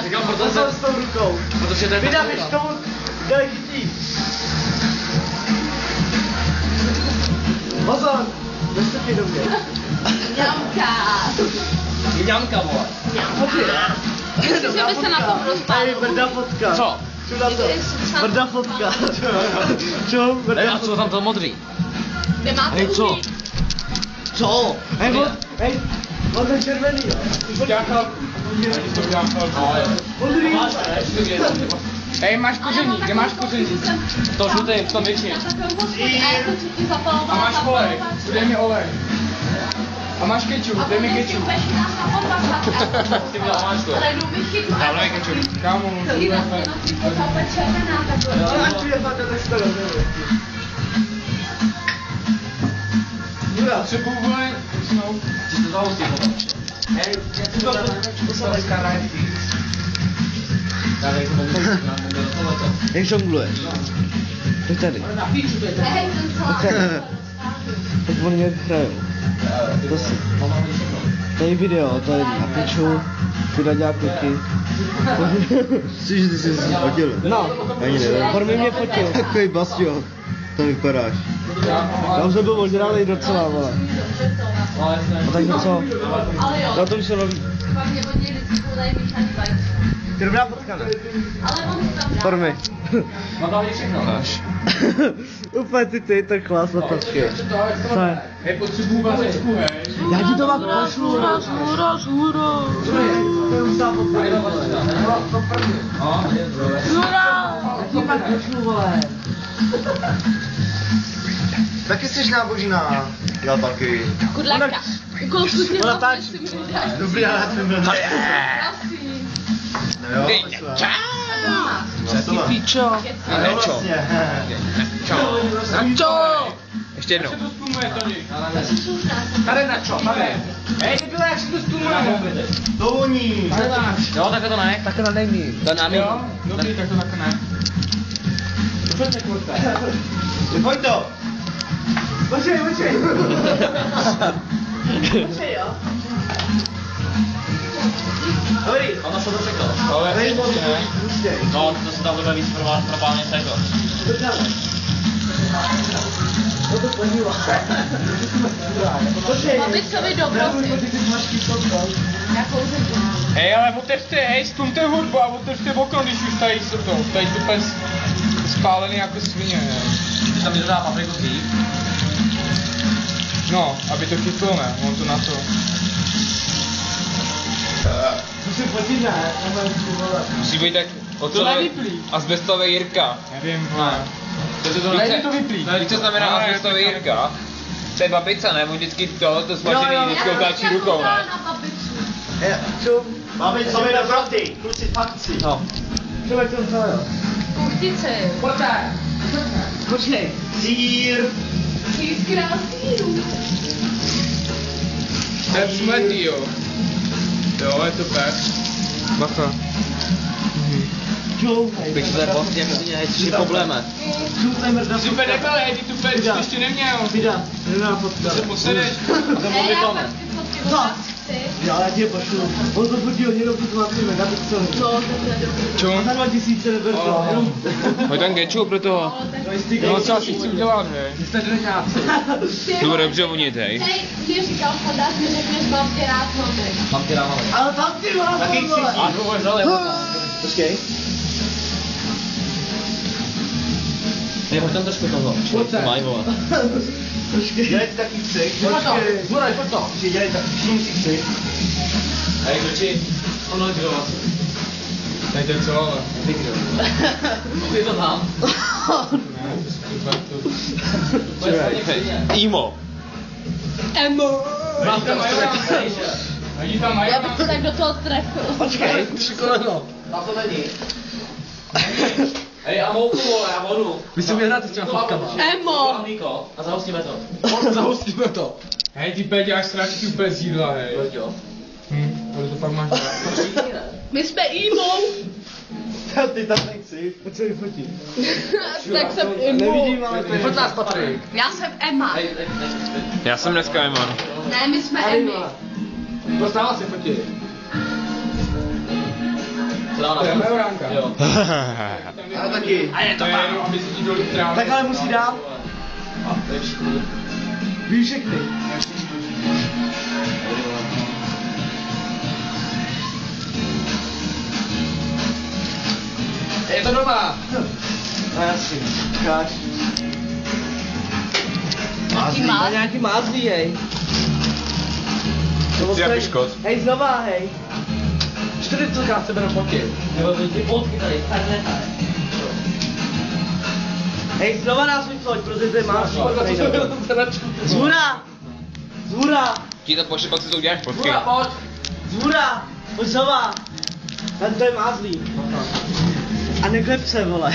Říkám, protože s tou rukou. Protože to je vydám, když tomu dali chytí. Pozor! Nestrpí do mě. Ňamka. Ňamka, vole. Ňamka. Myslím, že by se na tom rozpadl. Ej, brda fotka. Co? Ču na to. Brda fotka. Čo? Ej, a co tam to modrý? Kde máte Ej, co? Co? Ej, on ten červený, jo. Modrý. Hej, máš koření, kde máš koření? To žlutý, v tom většině. A máš olej, dej mi olej. A máš kečup, dej mi kečup. Ty mi dáváš to. Dám mi kečup. Kámo, Až přijde fakt, tak se to rozděluje. potřebuji vole, usnout. Ty to zahustí potom. Hej, jak to dáme? Dávej to mobil na tohleto. Jak žongluješ? Pojď tady. Teď oni nějak hrajou. To si. Tady video, to je na piču. Kuda dělá kluky. Myslíš, že ty jsi se fotil? No, Ani nevím. Formy mě fotil. Takový bastion. To vypadáš. Já už jsem byl ožralý docela, vole. A tak něco. Na tom se loví. Ty dobrá fotka, ne? Formy. Mám tam všechno. Úplně ty, to je klas na točky. Co je? Hej, potřebuji vařečku, hej. Já ti to mám pošlu. Hura. To je ústá fotka. Já ti pak pošlu, vole. Taky jsi náboží na Galpaky. Kudlaka. Kolik si tak. Dobrý, ale já jsem byl. No jo, Jaký pičo. Nečo. Načo! Ještě jednou. Jak se to stumuje, Toni? Tady načo, tady. Hej, debile, jak se to stumuje? To voní. Tady máš. Jo, takhle to ne. Tak to nejmí. To je námi. Jo? Dobrý, tak to takhle ne. Pojďte, kurta. Pojď to. Počkej. Dobrý. Ono se to řeklo. Ale No, to se tam bude víc pro páně tego. Babičkovi dobroty. hej, ale otevřte, hej, stumte hudbu a otevřte okno, když už tady jsou to. Tady to úplně spálený jako svině, ne? Když tam dodá papriku dřív. No, aby to chytlo, ne? On to na to. Musím fotit, ne? Musí být tak ocelový asbestový Jirka. Nevím, vole. Víš, to vyplý. víš, co znamená No, asbestový já to Jirka? To je babica, ne? On vždycky to smažený vždycky otáčí rukou, ne? Babicovi dobroty. Kluci fakci. No. Člověk to vzal, jo. Kuchtici. Počkej. Sýr. Lístky na sýru. To je smetý, jo. Jo, je to pek. Bacha. Čou. Bych to je vlastně jako ty nějaký tři problémy. Super nebyl, hej, ty tu pek, jsi to ještě neměl. Vida, nená fotka. Se posedeš. Hej, já pak ty fotky chci. Já ti pošlu. On to fotil jenom tu 20 megapixelů. No, to je dobrý. Čo? Za 2000 neber to, jenom. Hoď tam ketchup pro toho. No, co asi chci udělat, hej. Jste drňáci. To bude dobře vonit, hej. Hej, mě říkal Fanda, že řekneš, mám tě rád hlavně. Mám ty rád, Ale tam ty má vole. a to možná je. Počkej. Ne, hoď tam trošku toho. Maj, vole. Počkej. Dělejte taky křik. Počkej. Zvoraj, pojď to. Dělejte taky křik. Hej, kluči. Ono grill. Dejte co, ale. Je to tam. Imo. Emo. Mám tam Hodí tam Já majonák. bych to tak do toho trefil. Počkej, 3 koleno. Tam to není. Hej, a mouku, vole, a vodu. Vy si uměl hrát s těma fotkama. Emo. Mlíko. A zahustíme to. Zahustíme to. Hej, ty Péťa, až sráčky úplně z jídla, hej. Pojď jo. Ale to fakt máš rád. My jsme emo. Ty tam nechci. Pojď se vyfotit. Tak jsem emo. Nevidím, ale to je. Pojď nás, Patrik. Já jsem Emma. Já jsem dneska Eman. Ne, my jsme Emmy. Dostává se fotit. To je Meuránka. Já taky. A je to jenom, aby si ti doli trávil. Tak ale musí dát. Víš všechny. Je to doma. No jasně, ukáž. Má? Nějaký mázlí, hej. Chci jak škod. Hej, znova, hej. 40 se beru fotit. Hej, znova nás vyploď, protože to je mázlí. Zvůra! Zvůra! Ti to pošle, pak si to uděláš fotky. Pojď. Zvůra! Pojď znova! Tady to je mázlí. A neklep se, vole.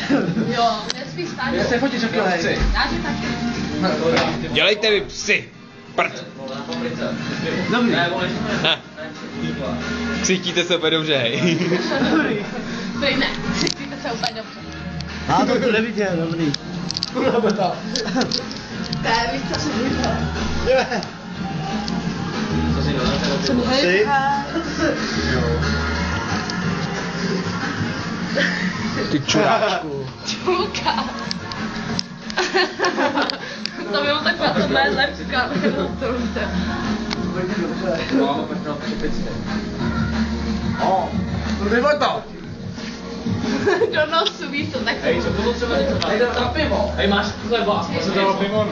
Jo, nesmí stát. Já se fotit, že chci. Já tě taky. Dělejte vy psi. Prd. Dobrý. Ha. Cítíte se úplně dobře, hej. Dobrý. Prý ne, cítíte se úplně dobře. A to tu neviděl, dobrý. Ne, víš, co jsem viděl. Ty? Ty čuráčku. Čulka. To bylo takové to mé lepka. Nebo to. Do nosu, víš to, tak Hej, co bylo třeba něco? Hej, na pivo. Hej, máš chleba. To se dalo pivo, no.